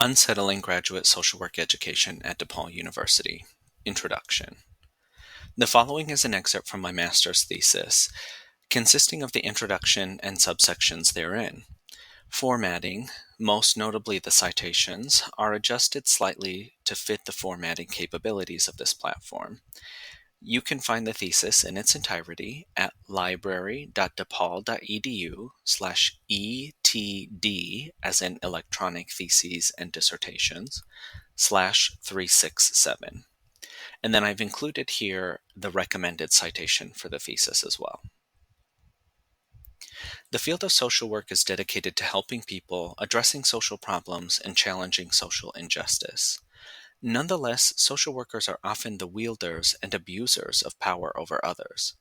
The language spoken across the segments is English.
Unsettling Graduate Social Work Education at DePaul University. Introduction. The following is an excerpt from my master's thesis, consisting of the introduction and subsections therein. Formatting, most notably the citations, are adjusted slightly to fit the formatting capabilities of this platform. You can find the thesis in its entirety at library.depaul.edu/ETD, as in electronic theses and dissertations, /367. And then I've included here the recommended citation for the thesis as well. The field of social work is dedicated to helping people, addressing social problems, and challenging social injustice. Nonetheless, social workers are often the wielders and abusers of power over others.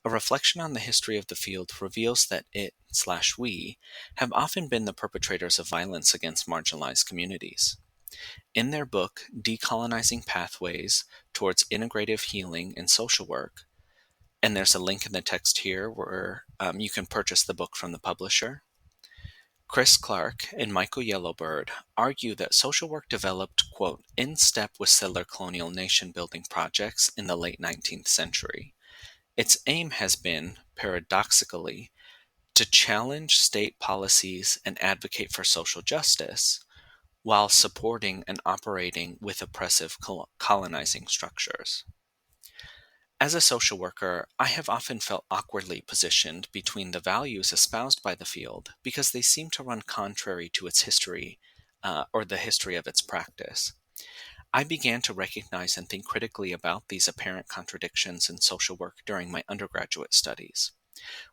A reflection on the history of the field reveals that it/we have often been the perpetrators of violence against marginalized communities. In their book, Decolonizing Pathways Towards Integrative Healing in Social Work, and there's a link in the text here where you can purchase the book from the publisher, Chris Clark and Michael Yellowbird argue that social work developed, quote, in step with settler colonial nation-building projects in the late 19th century. Its aim has been, paradoxically, to challenge state policies and advocate for social justice, while supporting and operating with oppressive colonizing structures. As a social worker, I have often felt awkwardly positioned between the values espoused by the field because they seem to run contrary to its history or the history of its practice. I began to recognize and think critically about these apparent contradictions in social work during my undergraduate studies.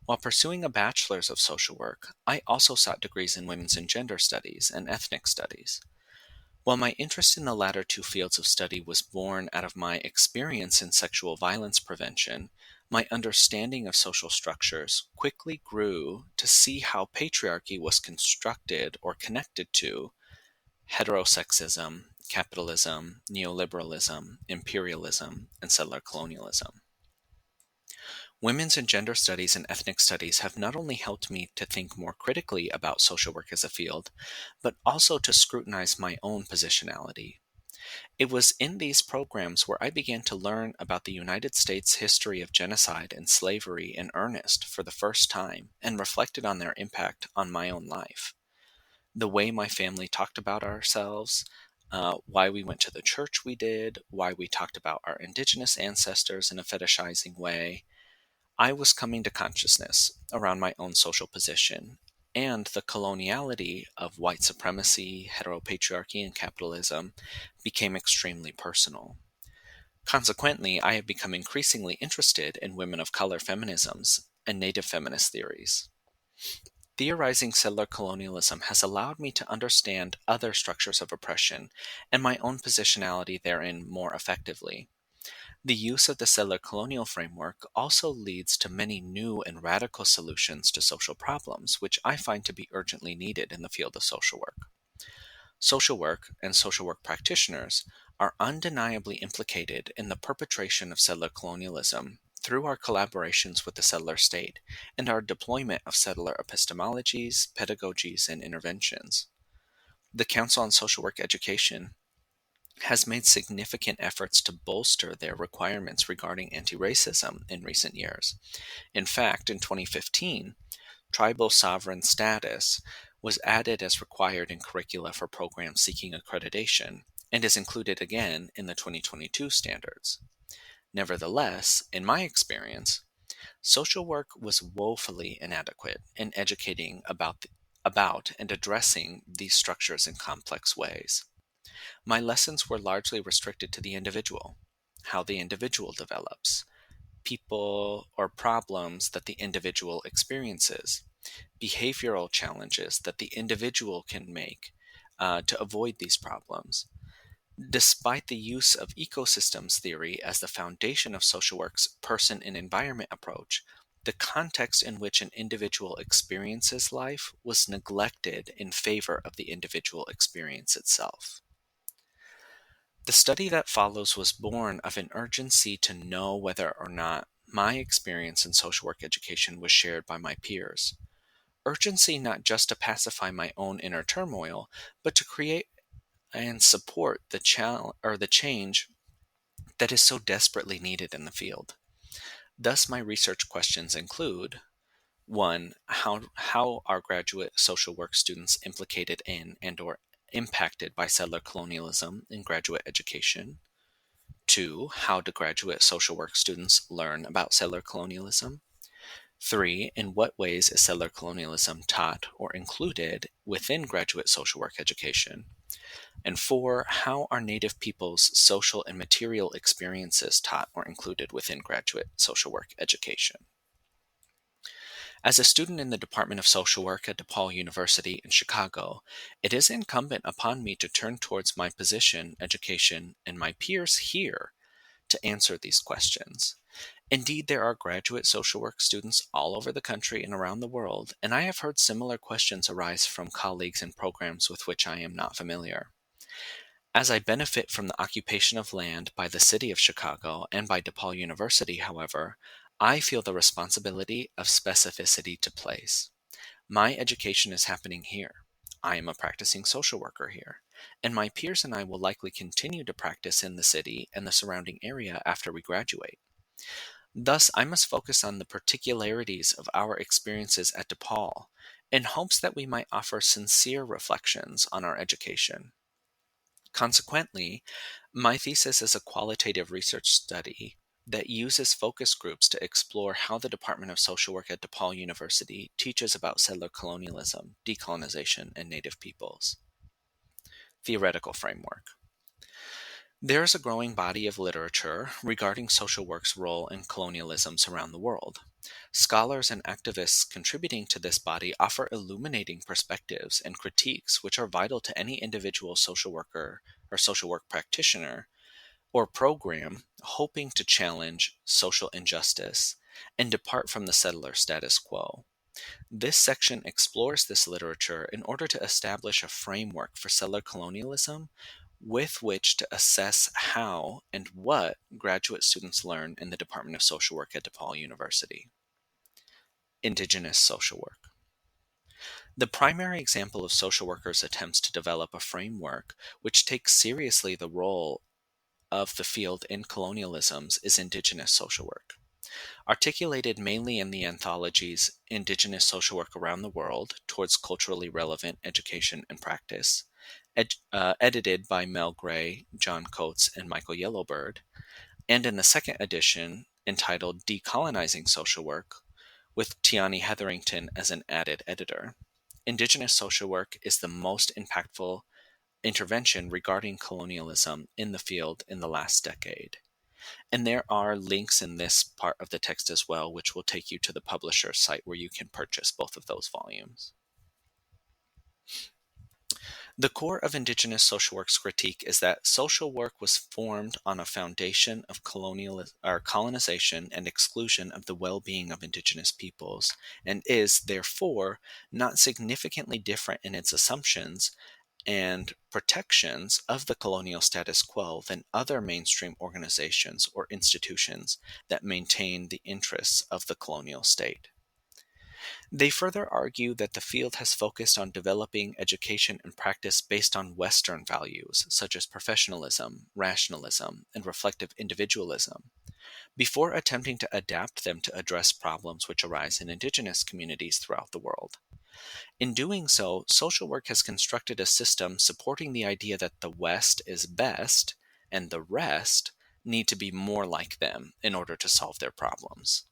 While pursuing a bachelor's of social work, I also sought degrees in women's and gender studies and ethnic studies. While my interest in the latter two fields of study was born out of my experience in sexual violence prevention, my understanding of social structures quickly grew to see how patriarchy was constructed or connected to heterosexism, capitalism, neoliberalism, imperialism, and settler colonialism. Women's and gender studies and ethnic studies have not only helped me to think more critically about social work as a field, but also to scrutinize my own positionality. It was in these programs where I began to learn about the United States' history of genocide and slavery in earnest for the first time and reflected on their impact on my own life. The way my family talked about ourselves, why we went to the church we did, why we talked about our indigenous ancestors in a fetishizing way. I was coming to consciousness around my own social position and the coloniality of white supremacy, heteropatriarchy, and capitalism became extremely personal. Consequently, I have become increasingly interested in women of color feminisms and native feminist theories. Theorizing settler colonialism has allowed me to understand other structures of oppression and my own positionality therein more effectively. The use of the settler colonial framework also leads to many new and radical solutions to social problems, which I find to be urgently needed in the field of social work. Social work and social work practitioners are undeniably implicated in the perpetration of settler colonialism through our collaborations with the settler state and our deployment of settler epistemologies, pedagogies, and interventions. The Council on Social Work Education has made significant efforts to bolster their requirements regarding anti-racism in recent years. In fact, in 2015, tribal sovereign status was added as required in curricula for programs seeking accreditation and is included again in the 2022 standards. Nevertheless, in my experience, social work was woefully inadequate in educating about and addressing these structures in complex ways. My lessons were largely restricted to the individual, how the individual develops, people or problems that the individual experiences, behavioral challenges that the individual can make to avoid these problems. Despite the use of ecosystems theory as the foundation of social work's person and environment approach, the context in which an individual experiences life was neglected in favor of the individual experience itself. The study that follows was born of an urgency to know whether or not my experience in social work education was shared by my peers. Urgency not just to pacify my own inner turmoil, but to create and support the change that is so desperately needed in the field. Thus, my research questions include: one, how are graduate social work students implicated in and or impacted by settler colonialism in graduate education? Two, how do graduate social work students learn about settler colonialism? Three, in what ways is settler colonialism taught or included within graduate social work education? And four, how are Native peoples' social and material experiences taught or included within graduate social work education? As a student in the Department of Social Work at DePaul University in Chicago, it is incumbent upon me to turn towards my position, education, and my peers here to answer these questions. Indeed, there are graduate social work students all over the country and around the world, and I have heard similar questions arise from colleagues in programs with which I am not familiar. As I benefit from the occupation of land by the city of Chicago and by DePaul University, however, I feel the responsibility of specificity to place. My education is happening here. I am a practicing social worker here, and my peers and I will likely continue to practice in the city and the surrounding area after we graduate. Thus, I must focus on the particularities of our experiences at DePaul in hopes that we might offer sincere reflections on our education. Consequently, my thesis is a qualitative research study that uses focus groups to explore how the Department of Social Work at DePaul University teaches about settler colonialism, decolonization, and Native peoples. Theoretical framework. There is a growing body of literature regarding social work's role in colonialisms around the world. Scholars and activists contributing to this body offer illuminating perspectives and critiques which are vital to any individual social worker or social work practitioner or program hoping to challenge social injustice and depart from the settler status quo. This section explores this literature in order to establish a framework for settler colonialism with which to assess how and what graduate students learn in the Department of Social Work at DePaul University. Indigenous social work. The primary example of social workers' attempts to develop a framework which takes seriously the role of the field in colonialisms is Indigenous social work. Articulated mainly in the anthologies Indigenous Social Work Around the World Towards Culturally Relevant Education and Practice, edited by Mel Gray, John Coates, and Michael Yellowbird, and in the second edition entitled Decolonizing Social Work, with Tiani Hetherington as an added editor. Indigenous social work is the most impactful intervention regarding colonialism in the field in the last decade. And there are links in this part of the text as well, which will take you to the publisher's site where you can purchase both of those volumes. The core of Indigenous social work's critique is that social work was formed on a foundation of colonization and exclusion of the well-being of Indigenous peoples, and is, therefore, not significantly different in its assumptions and protections of the colonial status quo than other mainstream organizations or institutions that maintain the interests of the colonial state. They further argue that the field has focused on developing education and practice based on Western values, such as professionalism, rationalism, and reflective individualism, before attempting to adapt them to address problems which arise in Indigenous communities throughout the world. In doing so, social work has constructed a system supporting the idea that the West is best and the rest need to be more like them in order to solve their problems.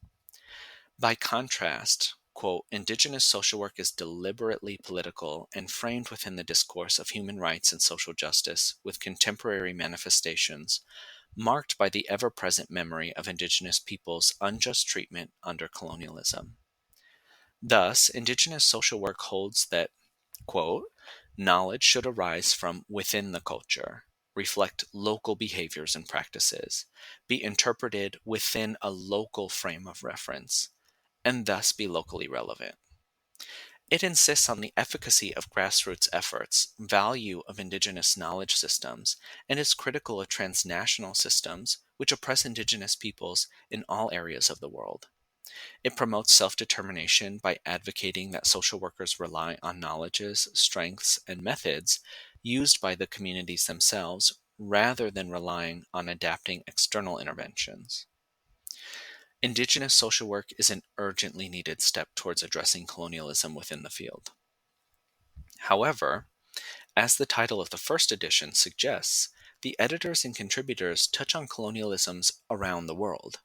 By contrast, quote, Indigenous social work is deliberately political and framed within the discourse of human rights and social justice with contemporary manifestations marked by the ever-present memory of Indigenous peoples' unjust treatment under colonialism. Thus, Indigenous social work holds that, quote, knowledge should arise from within the culture, reflect local behaviors and practices, be interpreted within a local frame of reference, and thus be locally relevant. It insists on the efficacy of grassroots efforts, value of Indigenous knowledge systems, and is critical of transnational systems which oppress Indigenous peoples in all areas of the world. It promotes self-determination by advocating that social workers rely on knowledges, strengths, and methods used by the communities themselves rather than relying on adapting external interventions. Indigenous social work is an urgently needed step towards addressing colonialism within the field. However, as the title of the first edition suggests, the editors and contributors touch on colonialisms around the world.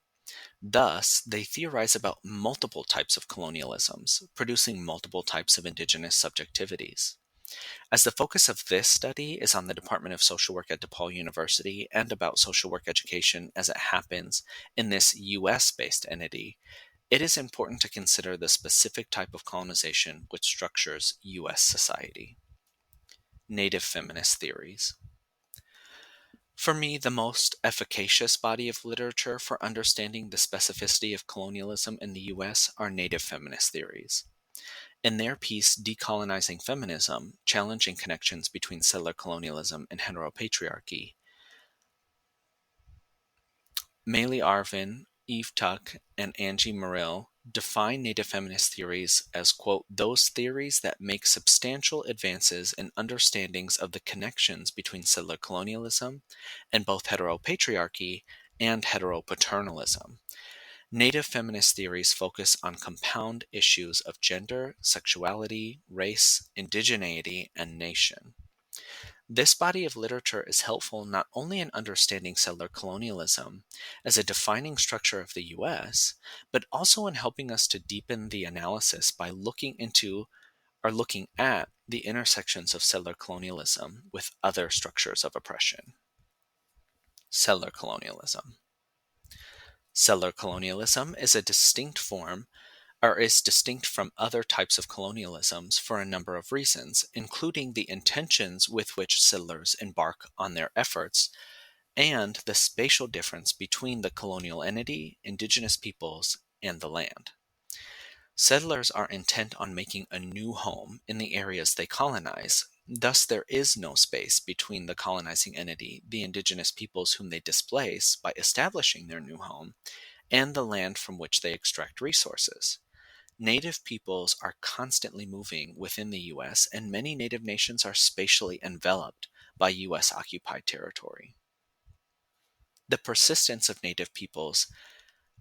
Thus, they theorize about multiple types of colonialisms, producing multiple types of indigenous subjectivities. As the focus of this study is on the Department of Social Work at DePaul University and about social work education as it happens in this US based entity, it is important to consider the specific type of colonization which structures US society. Native feminist theories. For me, the most efficacious body of literature for understanding the specificity of colonialism in the US are Native feminist theories. In their piece, Decolonizing Feminism, Challenging Connections Between Settler Colonialism and Heteropatriarchy, Maylie Arvin, Eve Tuck, and Angie Murrill define Native feminist theories as, quote, those theories that make substantial advances in understandings of the connections between settler colonialism and both heteropatriarchy and heteropaternalism. Native feminist theories focus on compound issues of gender, sexuality, race, indigeneity, and nation. This body of literature is helpful not only in understanding settler colonialism as a defining structure of the US, but also in helping us to deepen the analysis by looking at the intersections of settler colonialism with other structures of oppression. Settler colonialism. Settler colonialism is a distinct form or is distinct from other types of colonialisms for a number of reasons, including the intentions with which settlers embark on their efforts and the spatial difference between the colonial entity, indigenous peoples, and the land. Settlers are intent on making a new home in the areas they colonize. Thus, there is no space between the colonizing entity, the indigenous peoples whom they displace by establishing their new home, and the land from which they extract resources. Native peoples are constantly moving within the U.S., and many native nations are spatially enveloped by U.S. occupied territory. The persistence of native peoples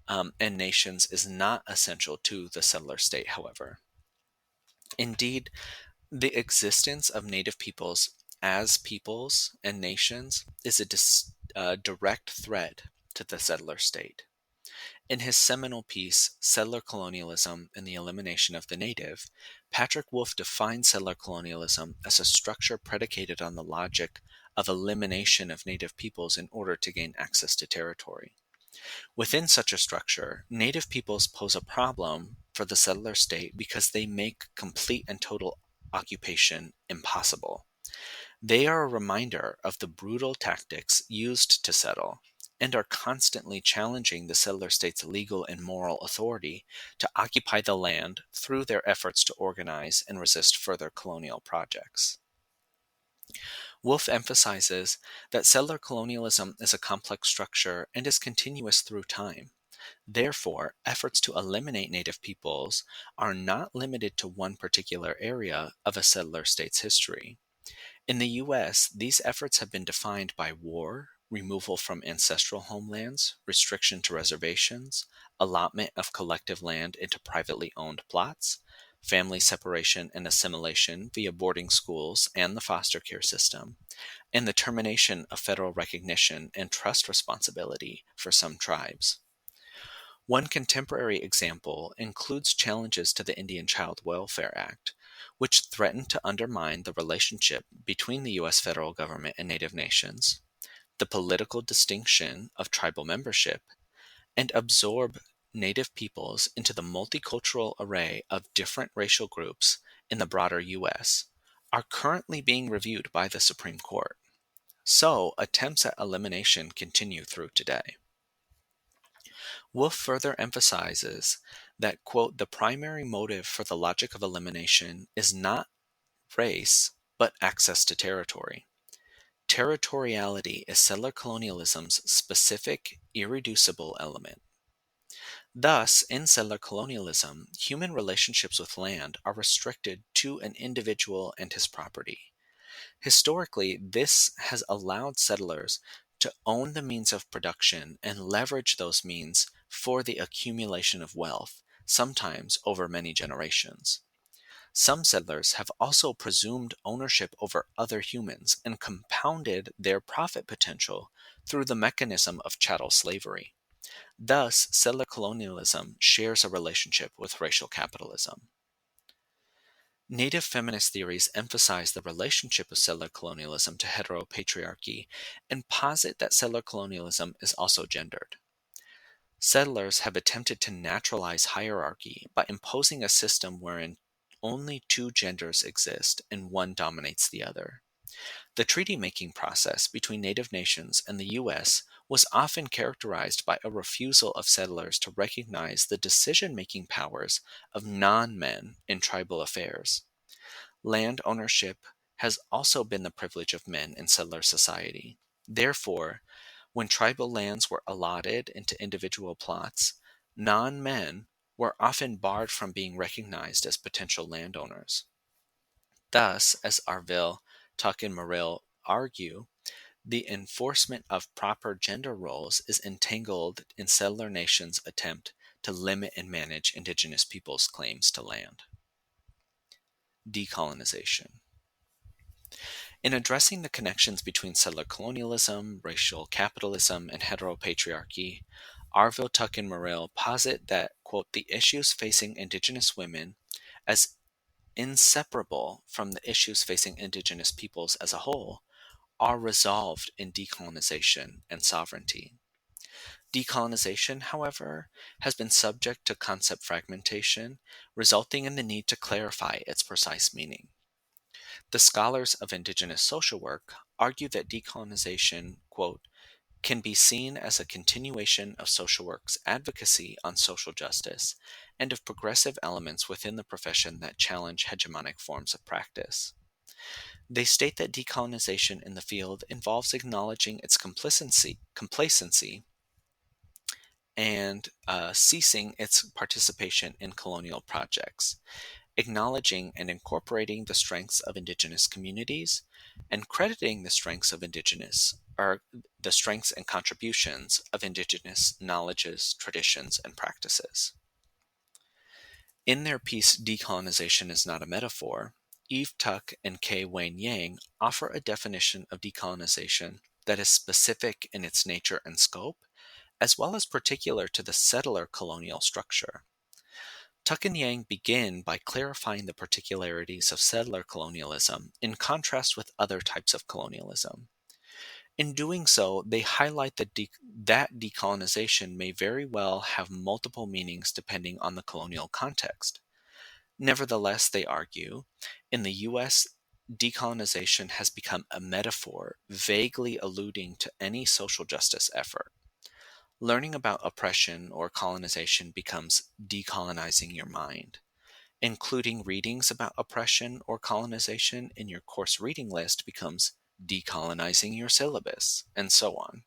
and nations is not essential to the settler state, however. Indeed, the existence of native peoples as peoples and nations is a direct threat to the settler state. In his seminal piece, Settler Colonialism and the Elimination of the Native, Patrick Wolfe defines settler colonialism as a structure predicated on the logic of elimination of native peoples in order to gain access to territory. Within such a structure, native peoples pose a problem for the settler state because they make complete and total occupation impossible. They are a reminder of the brutal tactics used to settle and are constantly challenging the settler state's legal and moral authority to occupy the land through their efforts to organize and resist further colonial projects. Wolfe emphasizes that settler colonialism is a complex structure and is continuous through time. Therefore, efforts to eliminate native peoples are not limited to one particular area of a settler state's history. In the U.S., these efforts have been defined by war, removal from ancestral homelands, restriction to reservations, allotment of collective land into privately owned plots, family separation and assimilation via boarding schools and the foster care system, and the termination of federal recognition and trust responsibility for some tribes. One contemporary example includes challenges to the Indian Child Welfare Act, which threatened to undermine the relationship between the U.S. federal government and Native nations, the political distinction of tribal membership, and absorb Native peoples into the multicultural array of different racial groups in the broader U.S., are currently being reviewed by the Supreme Court. So, attempts at elimination continue through today. Wolfe further emphasizes that, quote, the primary motive for the logic of elimination is not race, but access to territory. Territoriality is settler colonialism's specific, irreducible element. Thus, in settler colonialism, human relationships with land are restricted to an individual and his property. Historically, this has allowed settlers to own the means of production and leverage those means for the accumulation of wealth, sometimes over many generations. Some settlers have also presumed ownership over other humans and compounded their profit potential through the mechanism of chattel slavery. Thus, settler colonialism shares a relationship with racial capitalism. Native feminist theories emphasize the relationship of settler colonialism to heteropatriarchy and posit that settler colonialism is also gendered. Settlers have attempted to naturalize hierarchy by imposing a system wherein only two genders exist and one dominates the other. The treaty making process between Native nations and the U.S. was often characterized by a refusal of settlers to recognize the decision making powers of non men in tribal affairs. Land ownership has also been the privilege of men in settler society. Therefore, when tribal lands were allotted into individual plots, non men were often barred from being recognized as potential landowners. Thus, as Arville, Tuck, and Morrill argue, the enforcement of proper gender roles is entangled in settler nations' attempt to limit and manage indigenous peoples' claims to land. Decolonization. In addressing the connections between settler colonialism, racial capitalism, and heteropatriarchy, Arville, Tuck, and Morrill posit that, quote, the issues facing indigenous women as inseparable from the issues facing indigenous peoples as a whole are resolved in decolonization and sovereignty. Decolonization, however, has been subject to concept fragmentation, resulting in the need to clarify its precise meaning. The scholars of indigenous social work argue that decolonization, quote, can be seen as a continuation of social work's advocacy on social justice and of progressive elements within the profession that challenge hegemonic forms of practice. They state that decolonization in the field involves acknowledging its complacency and ceasing its participation in colonial projects, acknowledging and incorporating the strengths of indigenous communities, and crediting the strengths of indigenous or the strengths and contributions of indigenous knowledges, traditions, and practices. In their piece Decolonization is Not a Metaphor, Eve Tuck and K. Wayne Yang offer a definition of decolonization that is specific in its nature and scope, as well as particular to the settler colonial structure. Tuck and Yang begin by clarifying the particularities of settler colonialism in contrast with other types of colonialism. In doing so, they highlight that decolonization may very well have multiple meanings depending on the colonial context. Nevertheless, they argue, in the U.S., decolonization has become a metaphor vaguely alluding to any social justice effort. Learning about oppression or colonization becomes decolonizing your mind. Including readings about oppression or colonization in your course reading list becomes decolonizing your syllabus, and so on.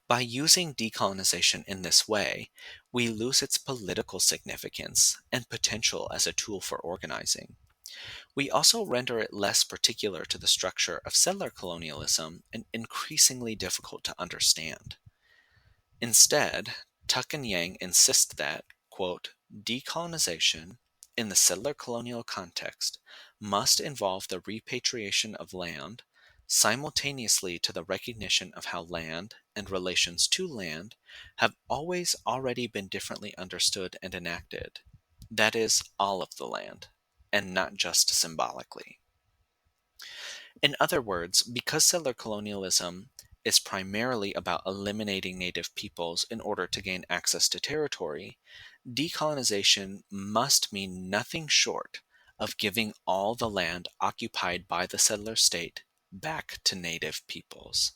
By using decolonization in this way, we lose its political significance and potential as a tool for organizing. We also render it less particular to the structure of settler colonialism and increasingly difficult to understand. Instead, Tuck and Yang insist that, quote, decolonization in the settler colonial context must involve the repatriation of land simultaneously to the recognition of how land and relations to land have always already been differently understood and enacted. That is, all of the land, and not just symbolically. In other words, because settler colonialism is primarily about eliminating native peoples in order to gain access to territory, decolonization must mean nothing short of giving all the land occupied by the settler state back to native peoples.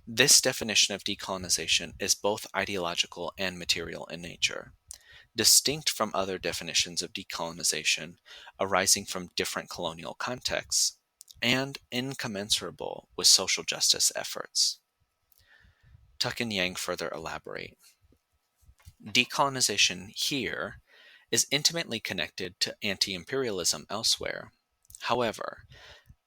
This definition of decolonization is both ideological and material in nature, distinct from other definitions of decolonization arising from different colonial contexts, and incommensurable with social justice efforts. Tuck and Yang further elaborate. Decolonization here is intimately connected to anti-imperialism elsewhere. However,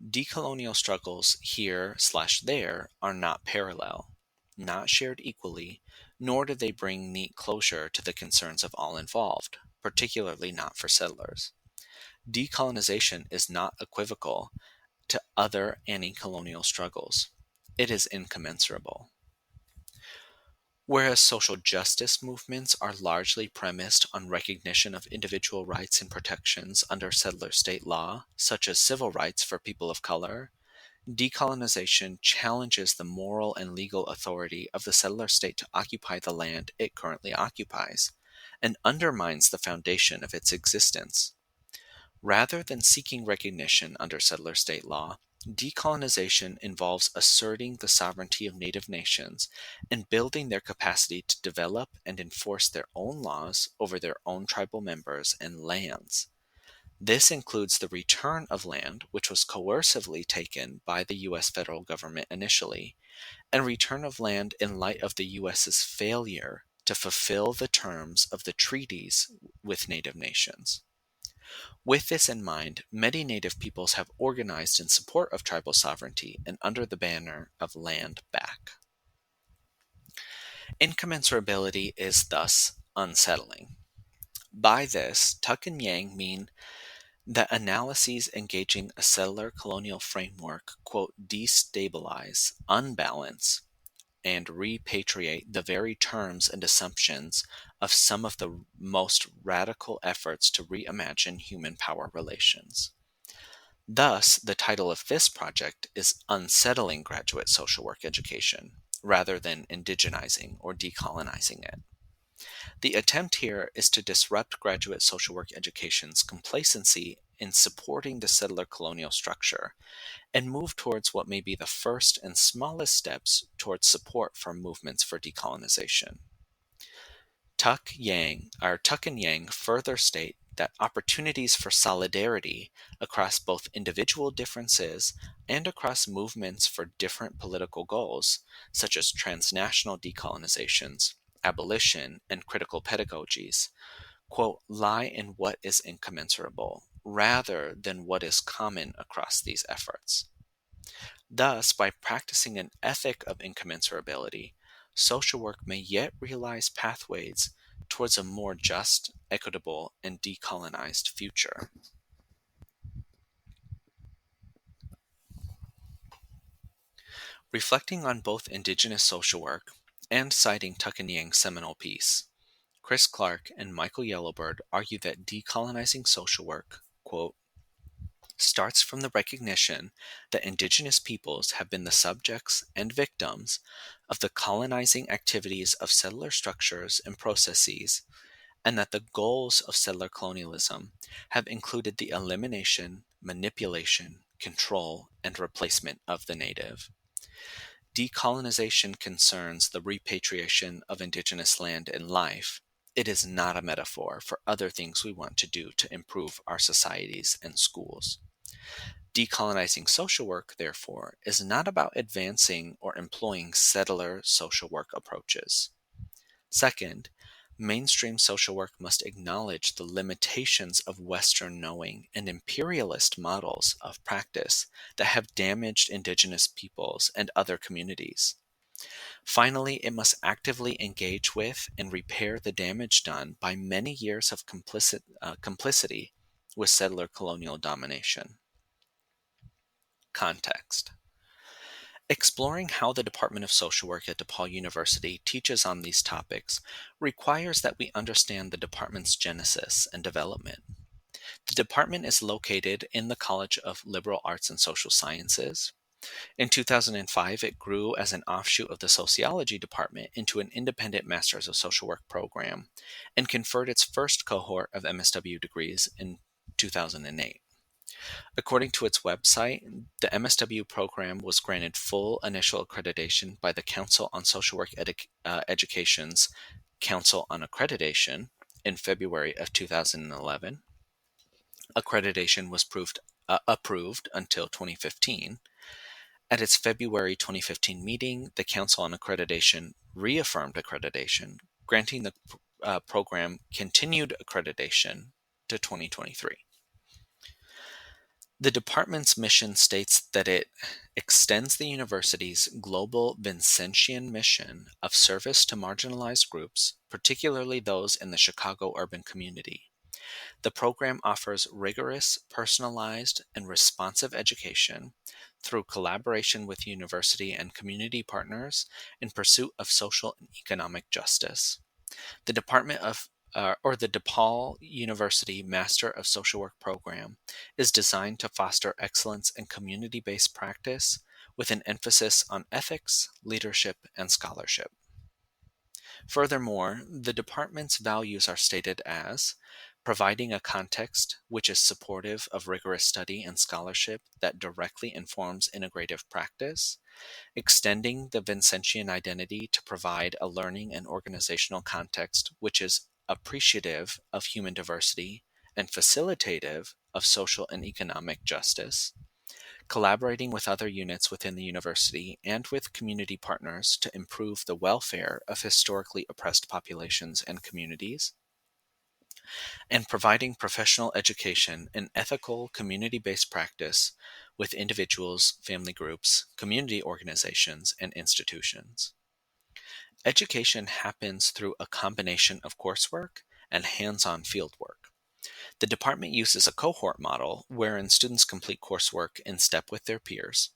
decolonial struggles here/there are not parallel, not shared equally, nor do they bring neat closure to the concerns of all involved, particularly not for settlers. Decolonization is not equivocal to other anti-colonial struggles. It is incommensurable. Whereas social justice movements are largely premised on recognition of individual rights and protections under settler state law, such as civil rights for people of color, decolonization challenges the moral and legal authority of the settler state to occupy the land it currently occupies, and undermines the foundation of its existence. Rather than seeking recognition under settler state law, decolonization involves asserting the sovereignty of native nations and building their capacity to develop and enforce their own laws over their own tribal members and lands. This includes the return of land which was coercively taken by the U.S. federal government initially, and return of land in light of the U.S.'s failure to fulfill the terms of the treaties with native nations. With this in mind, many Native peoples have organized in support of tribal sovereignty and under the banner of Land Back. Incommensurability is thus unsettling. By this, Tuck and Yang mean that analyses engaging a settler colonial framework, quote, destabilize, unbalance, and repatriate the very terms and assumptions of some of the most radical efforts to reimagine human power relations. Thus, the title of this project is Unsettling Graduate Social Work Education, rather than indigenizing or decolonizing it. The attempt here is to disrupt graduate social work education's complacency in supporting the settler colonial structure and move towards what may be the first and smallest steps towards support for movements for decolonization. Tuck and Yang further state that opportunities for solidarity across both individual differences and across movements for different political goals, such as transnational decolonizations, abolition, and critical pedagogies, quote, lie in what is incommensurable, rather than what is common across these efforts. Thus, by practicing an ethic of incommensurability, social work may yet realize pathways towards a more just, equitable, and decolonized future. Reflecting on both Indigenous social work and citing Tuck and Yang's seminal piece, Chris Clark and Michael Yellowbird argue that decolonizing social work, quote, starts from the recognition that Indigenous peoples have been the subjects and victims of the colonizing activities of settler structures and processes, and that the goals of settler colonialism have included the elimination, manipulation, control, and replacement of the native. Decolonization concerns the repatriation of Indigenous land and life. It is not a metaphor for other things we want to do to improve our societies and schools. Decolonizing social work, therefore, is not about advancing or employing settler social work approaches. Second, mainstream social work must acknowledge the limitations of Western knowing and imperialist models of practice that have damaged Indigenous peoples and other communities. Finally, it must actively engage with and repair the damage done by many years of complicity with settler colonial domination. Context. Exploring how the Department of Social Work at DePaul University teaches on these topics requires that we understand the department's genesis and development. The department is located in the College of Liberal Arts and Social Sciences. In 2005, it grew as an offshoot of the Sociology Department into an independent Masters of Social Work program and conferred its first cohort of MSW degrees in 2008. According to its website, the MSW program was granted full initial accreditation by the Council on Social Work Education's Council on Accreditation in February of 2011. Accreditation was approved until 2015. At its February 2015 meeting, the Council on Accreditation reaffirmed accreditation, granting the program continued accreditation to 2023. The department's mission states that it extends the university's global Vincentian mission of service to marginalized groups, particularly those in the Chicago urban community. The program offers rigorous, personalized, and responsive education through collaboration with university and community partners in pursuit of social and economic justice. The Department of or the DePaul University Master of Social Work program is designed to foster excellence in community based practice with an emphasis on ethics, leadership, and scholarship. Furthermore, the department's values are stated as providing a context which is supportive of rigorous study and scholarship that directly informs integrative practice, extending the Vincentian identity to provide a learning and organizational context which is appreciative of human diversity and facilitative of social and economic justice, collaborating with other units within the university and with community partners to improve the welfare of historically oppressed populations and communities, and providing professional education and ethical community based practice with individuals, family groups, community organizations, and institutions. Education happens through a combination of coursework and hands on fieldwork. The department uses a cohort model wherein students complete coursework in step with their peers.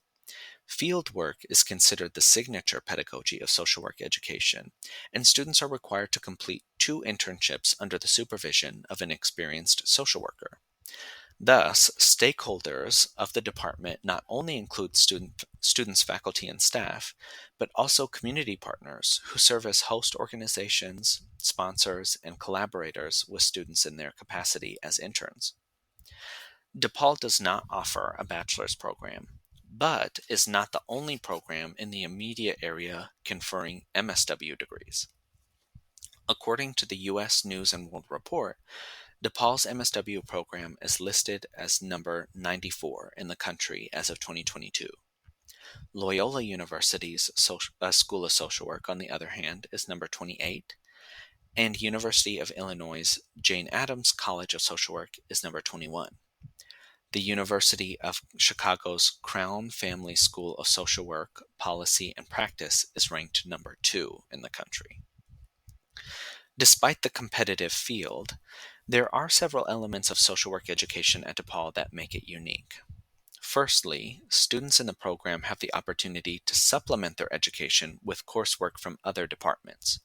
Fieldwork is considered the signature pedagogy of social work education, and students are required to complete 2 internships under the supervision of an experienced social worker. Thus, stakeholders of the department not only include students, faculty, and staff, but also community partners who serve as host organizations, sponsors, and collaborators with students in their capacity as interns. DePaul does not offer a bachelor's program, but is not the only program in the immediate area conferring MSW degrees. According to the U.S. News and World Report, DePaul's MSW program is listed as number 94 in the country as of 2022. Loyola University's School of Social Work, on the other hand, is number 28, and University of Illinois' Jane Addams College of Social Work is number 21. The University of Chicago's Crown Family School of Social Work, Policy, and Practice is ranked number 2 in the country. Despite the competitive field, there are several elements of social work education at DePaul that make it unique. Firstly, students in the program have the opportunity to supplement their education with coursework from other departments.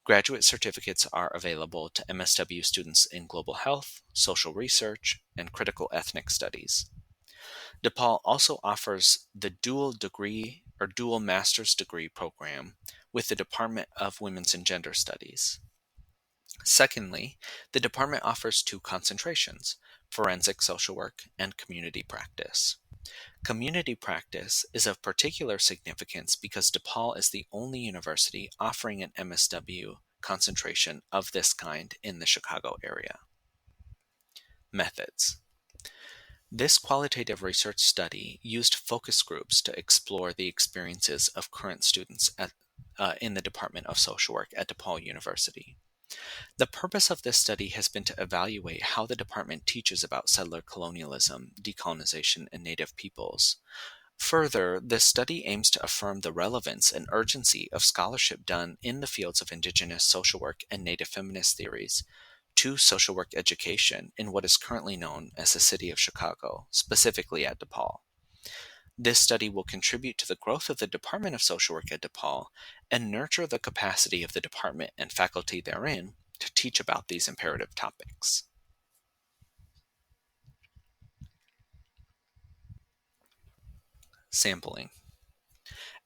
Graduate certificates are available to MSW students in global health, social research, and critical ethnic studies. DePaul also offers the dual degree or dual master's degree program with the Department of Women's and Gender Studies. Secondly, the department offers 2 concentrations, forensic social work and community practice. Community practice is of particular significance because DePaul is the only university offering an MSW concentration of this kind in the Chicago area. Methods. This qualitative research study used focus groups to explore the experiences of current students in the Department of Social Work at DePaul University. The purpose of this study has been to evaluate how the department teaches about settler colonialism, decolonization, and Native peoples. Further, this study aims to affirm the relevance and urgency of scholarship done in the fields of Indigenous social work and Native feminist theories to social work education in what is currently known as the City of Chicago, specifically at DePaul. This study will contribute to the growth of the Department of Social Work at DePaul and nurture the capacity of the department and faculty therein to teach about these imperative topics. Sampling.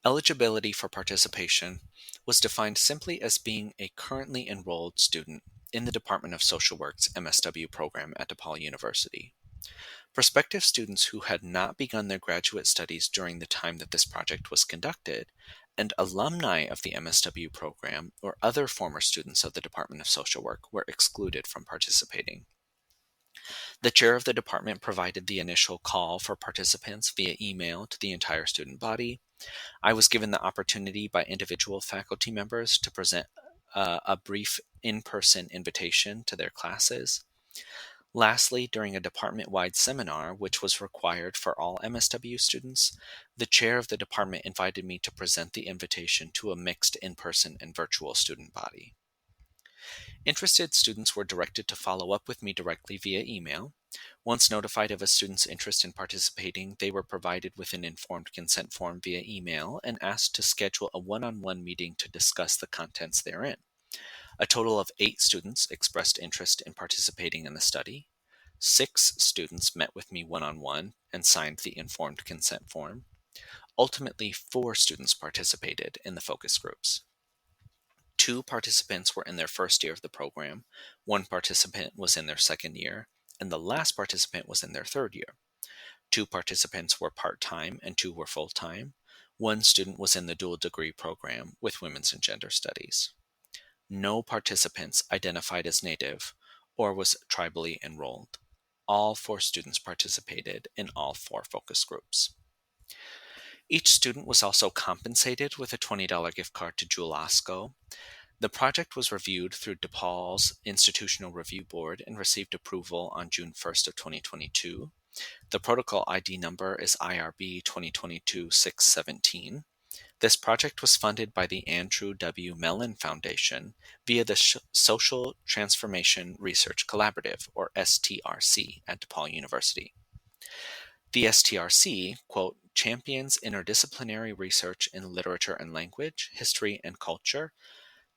Eligibility for participation was defined simply as being a currently enrolled student in the Department of Social Work's MSW program at DePaul University. Prospective students who had not begun their graduate studies during the time that this project was conducted, and alumni of the MSW program or other former students of the Department of Social Work were excluded from participating. The chair of the department provided the initial call for participants via email to the entire student body. I was given the opportunity by individual faculty members to present a brief in-person invitation to their classes. Lastly, during a department-wide seminar, which was required for all MSW students, the chair of the department invited me to present the invitation to a mixed in-person and virtual student body. Interested students were directed to follow up with me directly via email. Once notified of a student's interest in participating, they were provided with an informed consent form via email and asked to schedule a one-on-one meeting to discuss the contents therein. A total of 8 students expressed interest in participating in the study. 6 students met with me one-on-one and signed the informed consent form. Ultimately, 4 students participated in the focus groups. 2 participants were in their first year of the program, 1 participant was in their second year, and the last participant was in their third year. 2 participants were part-time and 2 were full-time. 1 student was in the dual degree program with women's and gender studies. No participants identified as Native or was tribally enrolled. All 4 students participated in all 4 focus groups. Each student was also compensated with a $20 gift card to Jewel Osco. The project was reviewed through DePaul's Institutional Review Board and received approval on June 1st of 2022. The protocol ID number is IRB 2022-617. This project was funded by the Andrew W. Mellon Foundation via the Social Transformation Research Collaborative, or STRC, at DePaul University. The STRC, quote, champions interdisciplinary research in literature and language, history and culture,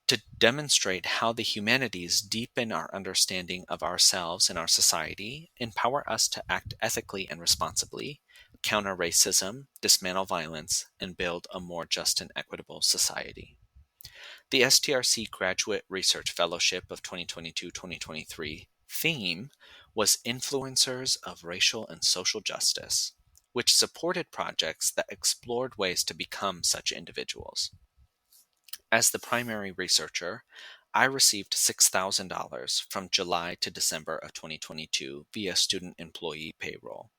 to demonstrate how the humanities deepen our understanding of ourselves and our society, empower us to act ethically and responsibly, counter racism, dismantle violence, and build a more just and equitable society. The STRC Graduate Research Fellowship of 2022-2023 theme was Influencers of Racial and Social Justice, which supported projects that explored ways to become such individuals. As the primary researcher, I received $6,000 from July to December of 2022 via student employee payroll.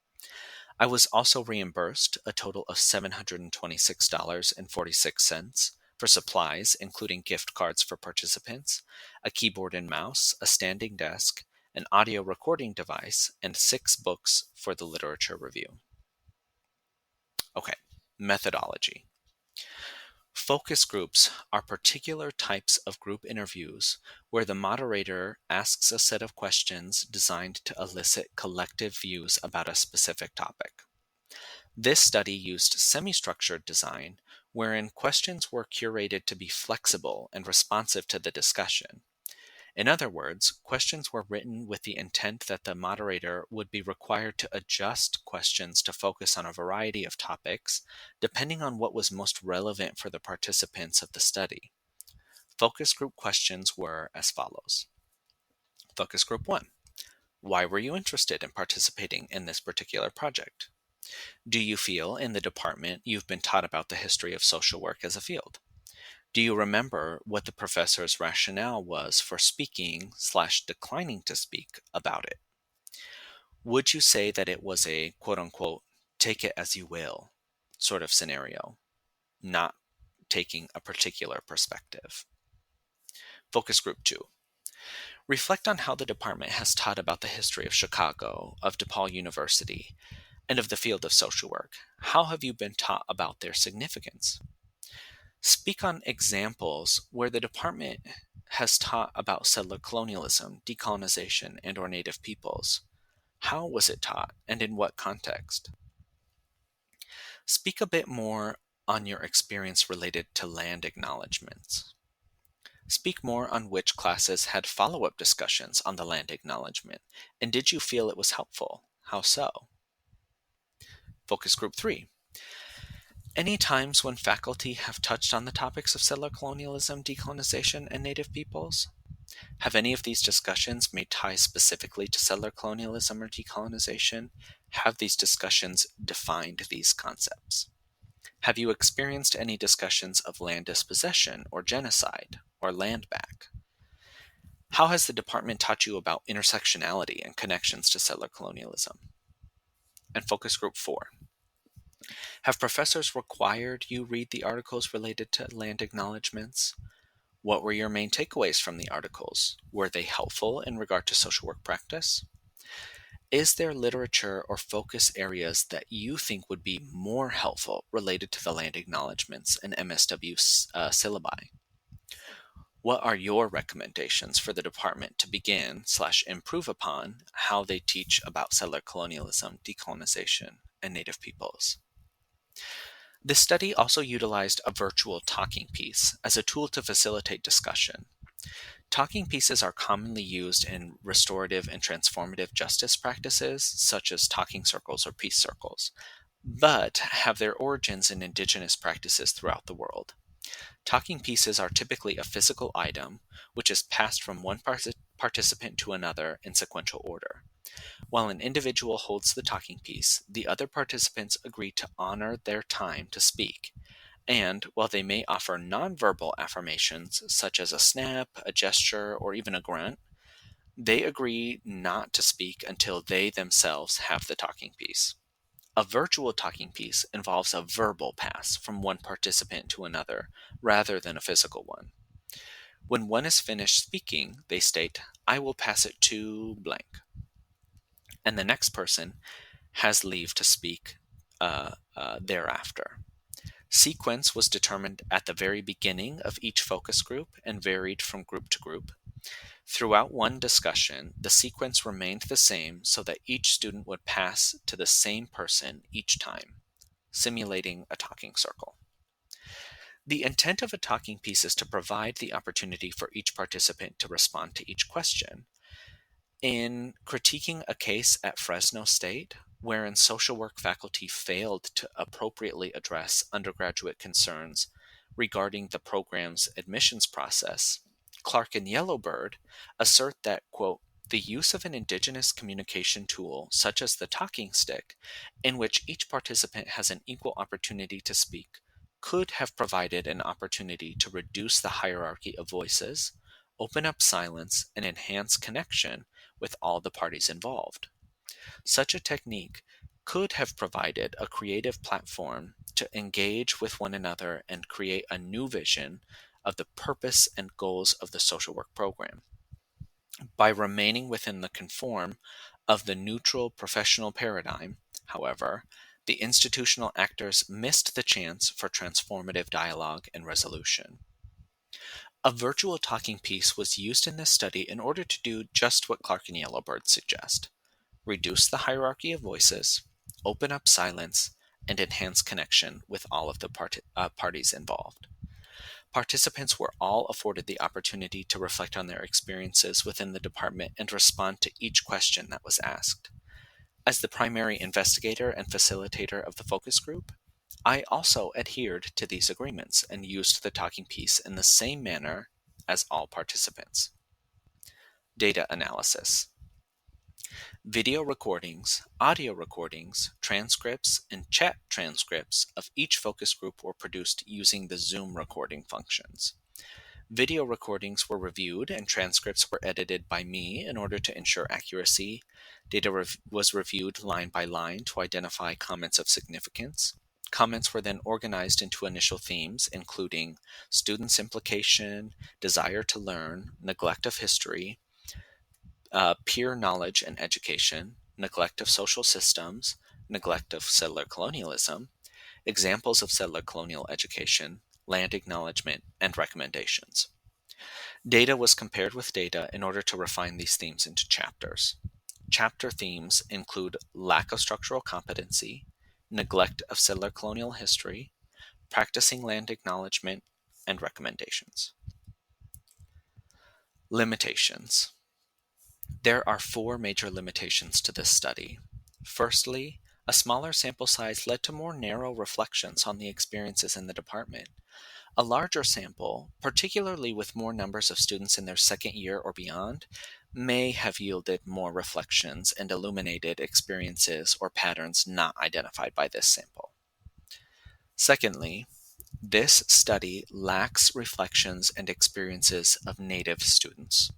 I was also reimbursed a total of $726.46 for supplies, including gift cards for participants, a keyboard and mouse, a standing desk, an audio recording device, and 6 books for the literature review. Okay, methodology. Focus groups are particular types of group interviews where the moderator asks a set of questions designed to elicit collective views about a specific topic. This study used semi-structured design, wherein questions were curated to be flexible and responsive to the discussion. In other words, questions were written with the intent that the moderator would be required to adjust questions to focus on a variety of topics, depending on what was most relevant for the participants of the study. Focus group questions were as follows. Focus group 1. Why were you interested in participating in this particular project? Do you feel in the department you've been taught about the history of social work as a field? Do you remember what the professor's rationale was for speaking/declining to speak about it? Would you say that it was a quote-unquote take it as you will sort of scenario, not taking a particular perspective? Focus group 2. Reflect on how the department has taught about the history of Chicago, of DePaul University, and of the field of social work. How have you been taught about their significance? Speak on examples where the department has taught about settler colonialism, decolonization, and or Native peoples. How was it taught, and in what context? Speak a bit more on your experience related to land acknowledgements. Speak more on which classes had follow-up discussions on the land acknowledgement, and did you feel it was helpful? How so? Focus group 3. Any times when faculty have touched on the topics of settler colonialism, decolonization, and Native peoples? Have any of these discussions made ties specifically to settler colonialism or decolonization? Have these discussions defined these concepts? Have you experienced any discussions of land dispossession or genocide or land back? How has the department taught you about intersectionality and connections to settler colonialism? And focus group 4. Have professors required you read the articles related to land acknowledgements? What were your main takeaways from the articles? Were they helpful in regard to social work practice? Is there literature or focus areas that you think would be more helpful related to the land acknowledgements and MSW syllabi? What are your recommendations for the department to begin/improve upon how they teach about settler colonialism, decolonization, and Native peoples? This study also utilized a virtual talking piece as a tool to facilitate discussion. Talking pieces are commonly used in restorative and transformative justice practices, such as talking circles or peace circles, but have their origins in indigenous practices throughout the world. Talking pieces are typically a physical item, which is passed from one participant to another in sequential order. While an individual holds the talking piece, the other participants agree to honor their time to speak. And while they may offer nonverbal affirmations, such as a snap, a gesture, or even a grunt, they agree not to speak until they themselves have the talking piece. A virtual talking piece involves a verbal pass from one participant to another rather than a physical one. When one is finished speaking, they state, "I will pass it to blank," and the next person has leave to speak thereafter. Sequence was determined at the very beginning of each focus group and varied from group to group. Throughout one discussion, the sequence remained the same so that each student would pass to the same person each time, simulating a talking circle. The intent of a talking piece is to provide the opportunity for each participant to respond to each question. In critiquing a case at Fresno State, wherein social work faculty failed to appropriately address undergraduate concerns regarding the program's admissions process, Clark and Yellowbird assert that, quote, "the use of an indigenous communication tool, such as the talking stick, in which each participant has an equal opportunity to speak, could have provided an opportunity to reduce the hierarchy of voices, open up silence, and enhance connection with all the parties involved. Such a technique could have provided a creative platform to engage with one another and create a new vision of the purpose and goals of the social work program. By remaining within the conform of the neutral professional paradigm, however, the institutional actors missed the chance for transformative dialogue and resolution." A virtual talking piece was used in this study in order to do just what Clark and Yellowbird suggest: reduce the hierarchy of voices, open up silence, and enhance connection with all of the parties involved. Participants were all afforded the opportunity to reflect on their experiences within the department and respond to each question that was asked. As the primary investigator and facilitator of the focus group, I also adhered to these agreements and used the talking piece in the same manner as all participants. Data analysis. Video recordings, audio recordings, transcripts, and chat transcripts of each focus group were produced using the Zoom recording functions. Video recordings were reviewed and transcripts were edited by me in order to ensure accuracy. Data was reviewed line by line to identify comments of significance. Comments were then organized into initial themes, including students' implication, desire to learn, neglect of history, peer knowledge and education, neglect of social systems, neglect of settler colonialism, examples of settler colonial education, land acknowledgement, and recommendations. Data was compared with data in order to refine these themes into chapters. Chapter themes include lack of structural competency, neglect of settler colonial history, practicing land acknowledgement, and recommendations. Limitations. There are four major limitations to this study. Firstly, a smaller sample size led to more narrow reflections on the experiences in the department. A larger sample, particularly with more numbers of students in their second year or beyond, may have yielded more reflections and illuminated experiences or patterns not identified by this sample. Secondly, this study lacks reflections and experiences of Native students.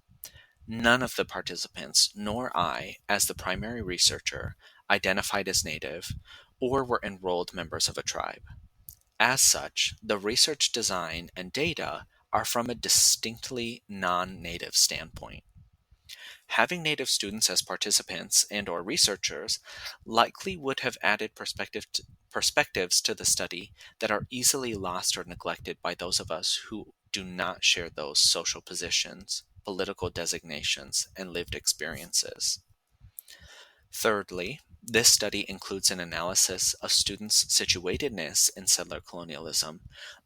None of the participants, nor I, as the primary researcher, identified as Native or were enrolled members of a tribe. As such, the research design and data are from a distinctly non-Native standpoint. Having Native students as participants and or researchers likely would have added perspectives to the study that are easily lost or neglected by those of us who do not share those social positions, political designations, and lived experiences. Thirdly, this study includes an analysis of students' situatedness in settler colonialism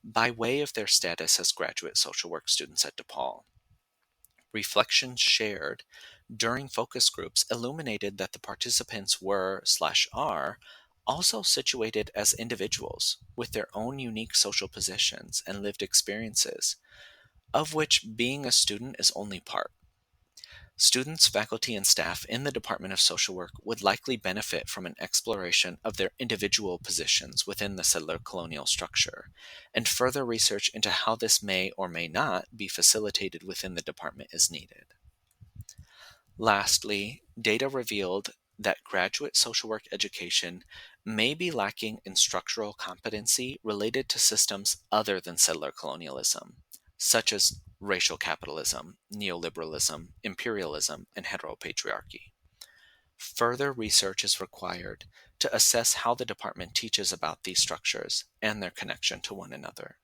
by way of their status as graduate social work students at DePaul. Reflections shared during focus groups illuminated that the participants were/are also situated as individuals with their own unique social positions and lived experiences, of which being a student is only part. Students, faculty, and staff in the Department of Social Work would likely benefit from an exploration of their individual positions within the settler colonial structure, and further research into how this may or may not be facilitated within the department is needed. Lastly, data revealed that graduate social work education may be lacking in structural competency related to systems other than settler colonialism, such as racial capitalism, neoliberalism, imperialism, and heteropatriarchy. Further research is required to assess how the department teaches about these structures and their connection to one another.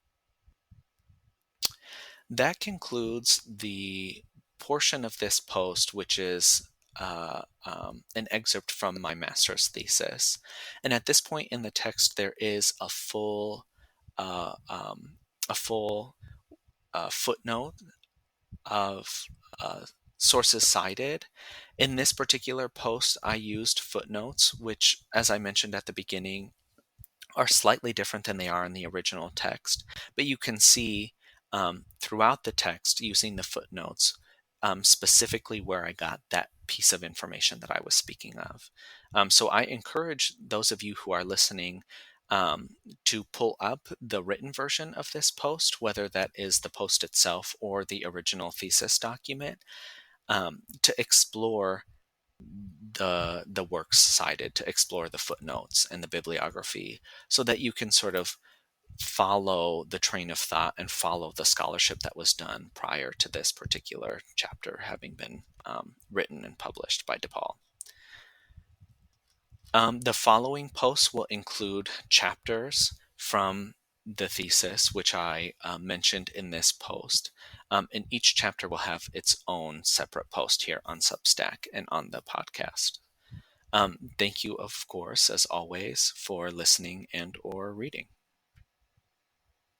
That concludes the portion of this post, which is an excerpt from my master's thesis. And at this point in the text, there is uh, um, a full footnote of sources cited. In this particular post, I used footnotes, which, as I mentioned at the beginning, are slightly different than they are in the original text, but you can see throughout the text using the footnotes specifically where I got that piece of information that I was speaking of. So I encourage those of you who are listening to pull up the written version of this post, whether that is the post itself or the original thesis document, to explore the works cited, to explore the footnotes and the bibliography, so that you can sort of follow the train of thought and follow the scholarship that was done prior to this particular chapter having been written and published by DePaul. The following posts will include chapters from the thesis, which I mentioned in this post. And each chapter will have its own separate post here on Substack and on the podcast. Thank you, of course, as always, for listening and or reading.